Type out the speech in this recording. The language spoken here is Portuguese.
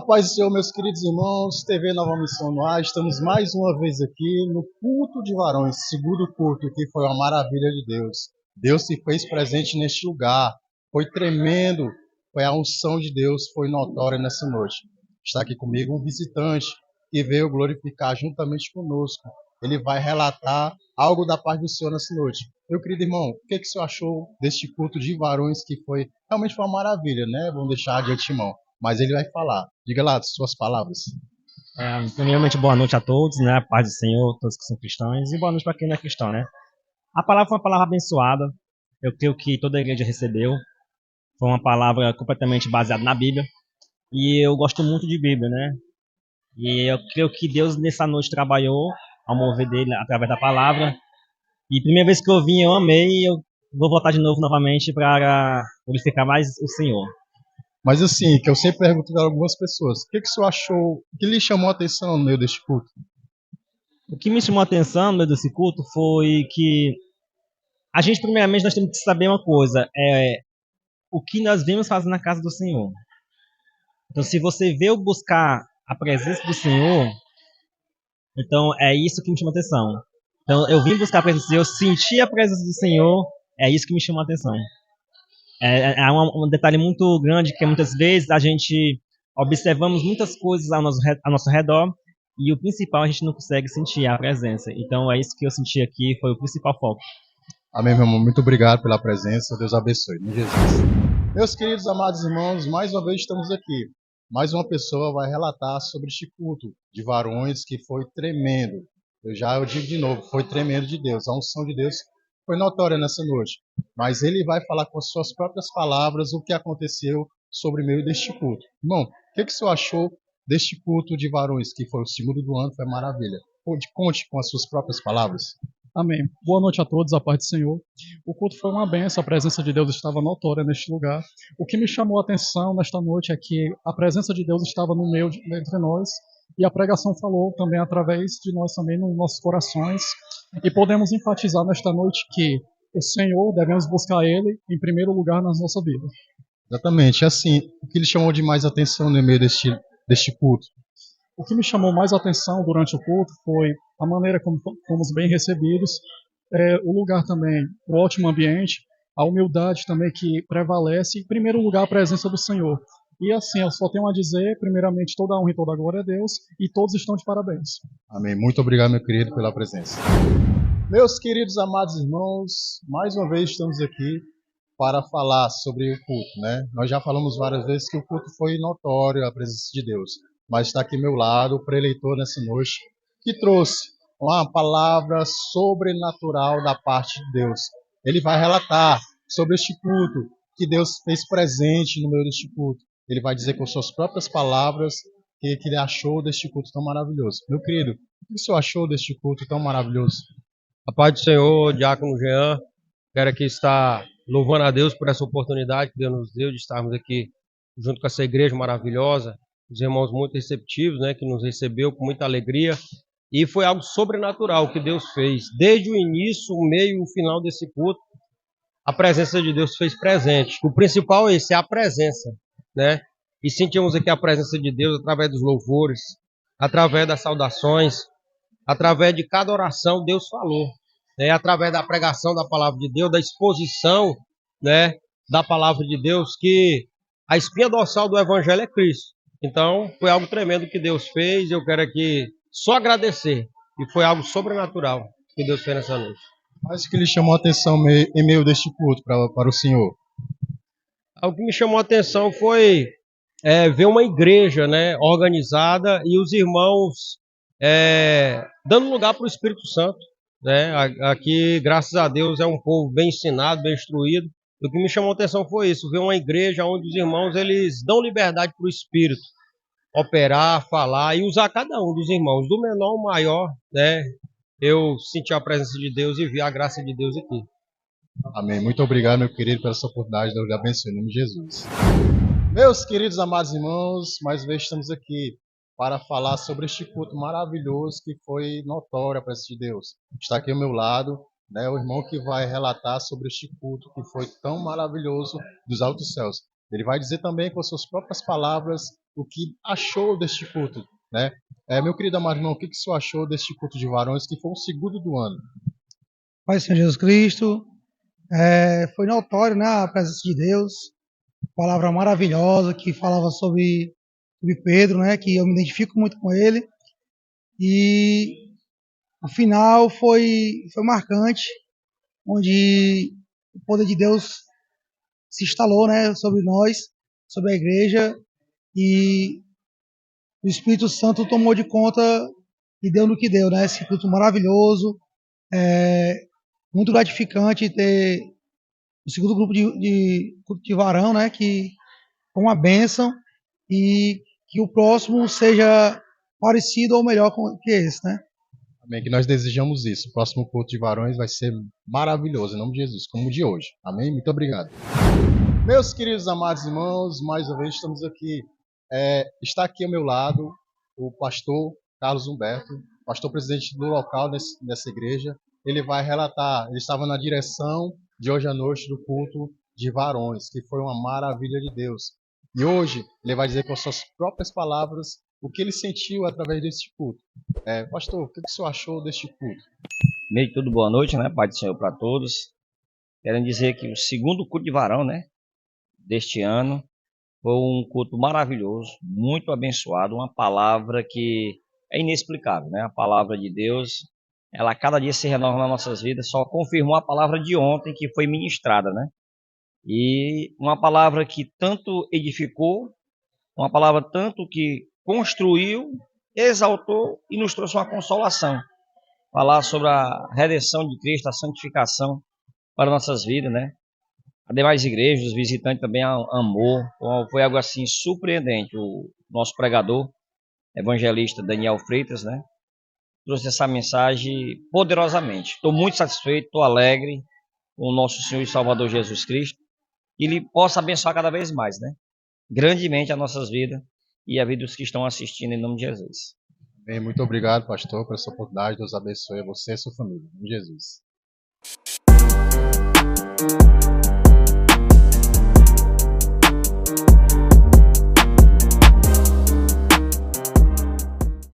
Paz do Senhor, meus queridos irmãos, TV Nova Missão no ar, estamos mais uma vez aqui no culto de varões, segundo culto, que foi uma maravilha de Deus. Deus se fez presente neste lugar, foi tremendo, foi a unção de Deus, foi notória nessa noite. Está aqui comigo um visitante que veio glorificar juntamente conosco. Ele vai relatar algo da parte do Senhor nessa noite. Meu querido irmão, o que o senhor achou deste culto de varões que foi realmente uma maravilha, né? Vamos deixar de antemão. Mas ele vai falar. Diga lá as suas palavras. Primeiramente, boa noite a todos, né? Paz do Senhor, todos que são cristãos, e boa noite para quem não é cristão, né? A palavra foi uma palavra abençoada, eu creio que toda a igreja recebeu, foi uma palavra completamente baseada na Bíblia, e eu gosto muito de Bíblia, né? E eu creio que Deus nessa noite trabalhou ao mover dele através da palavra, e primeira vez que eu vim, eu amei, e eu vou voltar de novo novamente para glorificar mais o Senhor. Mas assim, que eu sempre pergunto para algumas pessoas, o que o senhor achou, o que lhe chamou a atenção no meio deste culto? O que me chamou a atenção no meio desse culto foi que a gente, primeiramente, nós temos que saber uma coisa, o que nós vemos fazer na casa do Senhor. Então, se você veio buscar a presença do Senhor, então é isso que me chama a atenção. Então, eu vim buscar a presença do Senhor, senti a presença do Senhor, é isso que me chama a atenção. É um detalhe muito grande, que muitas vezes a gente observamos muitas coisas ao nosso redor, e o principal, a gente não consegue sentir a presença. Então, é isso que eu senti aqui, foi o principal foco. Amém, meu irmão. Muito obrigado pela presença. Deus abençoe. Em Jesus. Meus queridos amados irmãos, mais uma vez estamos aqui. Mais uma pessoa vai relatar sobre este culto de varões que foi tremendo. Eu digo de novo, foi tremendo de Deus. A unção de Deus foi notória nessa noite. Mas ele vai falar com as suas próprias palavras o que aconteceu sobre o meio deste culto. Irmão, o que o senhor achou deste culto de varões, que foi o segundo do ano, foi maravilha? Conte com as suas próprias palavras. Amém. Boa noite a todos, a paz do Senhor. O culto foi uma bênção, a presença de Deus estava notória neste lugar. O que me chamou a atenção nesta noite é que a presença de Deus estava no meio entre nós, e a pregação falou também através de nós também nos nossos corações, e podemos enfatizar nesta noite que o Senhor, devemos buscar Ele em primeiro lugar na nossa vida. Exatamente. Assim, o que lhe chamou de mais atenção no meio deste culto? O que me chamou mais atenção durante o culto foi a maneira como fomos bem recebidos, o lugar também, o ótimo ambiente, a humildade também que prevalece, em primeiro lugar a presença do Senhor. E assim, eu só tenho a dizer, primeiramente, toda a honra e toda a glória a Deus, e todos estão de parabéns. Amém. Muito obrigado, meu querido, pela presença. Meus queridos amados irmãos, mais uma vez estamos aqui para falar sobre o culto, né? Nós já falamos várias vezes que o culto foi notório, a presença de Deus. Mas está aqui ao meu lado o preleitor nessa noite, que trouxe uma palavra sobrenatural da parte de Deus. Ele vai relatar sobre este culto, que Deus fez presente no meio deste culto. Ele vai dizer com suas próprias palavras que ele achou deste culto tão maravilhoso. Meu querido, o que o senhor achou deste culto tão maravilhoso? A paz do Senhor, Diácono Jean. Quero aqui estar louvando a Deus por essa oportunidade que Deus nos deu de estarmos aqui junto com essa igreja maravilhosa. Os irmãos muito receptivos, né, que nos recebeu com muita alegria. E foi algo sobrenatural que Deus fez. Desde o início, o meio e o final desse culto, a presença de Deus fez presente. O principal é esse, é a presença, né? E sentimos aqui a presença de Deus através dos louvores, através das saudações, através de cada oração Deus falou, né? Através da pregação da palavra de Deus, da exposição, né, da palavra de Deus, que a espinha dorsal do evangelho é Cristo. Então, foi algo tremendo que Deus fez, eu quero aqui só agradecer, e foi algo sobrenatural que Deus fez nessa noite. Mas o que lhe chamou a atenção em meio deste culto para o senhor? O que me chamou a atenção foi ver uma igreja, né, organizada, e os irmãos dando lugar para o Espírito Santo, né? Aqui, graças a Deus, é um povo bem ensinado, bem instruído. O que me chamou a atenção foi isso, ver uma igreja onde os irmãos eles dão liberdade para o Espírito operar, falar e usar cada um dos irmãos, do menor ao maior, né? Eu senti a presença de Deus e vi a graça de Deus aqui. Amém. Muito obrigado, meu querido, pela sua oportunidade. Deus lhe abençoe em nome de Jesus. Meus queridos amados irmãos, mais uma vez estamos aqui para falar sobre este culto maravilhoso que foi notório a presença de Deus. Está aqui ao meu lado, né, o irmão que vai relatar sobre este culto que foi tão maravilhoso dos altos céus. Ele vai dizer também com as suas próprias palavras o que achou deste culto, né? Meu querido amado irmão, o que o senhor achou deste culto de varões, que foi o segundo do ano? Pai do Senhor Jesus Cristo, foi notório, né, a presença de Deus, palavra maravilhosa que falava sobre Pedro, né, que eu me identifico muito com ele, e o final foi marcante, onde o poder de Deus se instalou, né, sobre nós, sobre a igreja, e o Espírito Santo tomou de conta e deu no que deu, né, esse culto maravilhoso, muito gratificante ter o segundo grupo de varão, né, que foi uma bênção, e que o próximo seja parecido ou melhor que esse, né? Amém, que nós desejamos isso. O próximo culto de varões vai ser maravilhoso, em nome de Jesus, como o de hoje. Amém? Muito obrigado. Meus queridos amados irmãos, mais uma vez estamos aqui. Está aqui ao meu lado o pastor Carlos Humberto, pastor presidente do local dessa igreja. Ele vai relatar, ele estava na direção de hoje à noite do culto de varões, que foi uma maravilha de Deus. E hoje ele vai dizer com suas próprias palavras o que ele sentiu através deste culto. Pastor, o que o senhor achou deste culto? Meio tudo boa noite, né? Pai do Senhor para todos. Quero dizer que o segundo culto de varão, né, deste ano, foi um culto maravilhoso, muito abençoado, uma palavra que é inexplicável, né? A palavra de Deus, ela cada dia se renova nas nossas vidas, só confirmou a palavra de ontem que foi ministrada, né? E uma palavra que tanto edificou, uma palavra tanto que construiu, exaltou e nos trouxe uma consolação. Falar sobre a redenção de Cristo, a santificação para nossas vidas, né? As demais igrejas, os visitantes também amou. Então, foi algo assim surpreendente. O nosso pregador, evangelista Daniel Freitas, né, trouxe essa mensagem poderosamente. Estou muito satisfeito, estou alegre com o nosso Senhor e Salvador Jesus Cristo, que Ele possa abençoar cada vez mais, né, grandemente as nossas vidas e a vida dos que estão assistindo, em nome de Jesus. Bem, muito obrigado, pastor, por essa oportunidade. Deus abençoe a você e a sua família. Em nome de Jesus.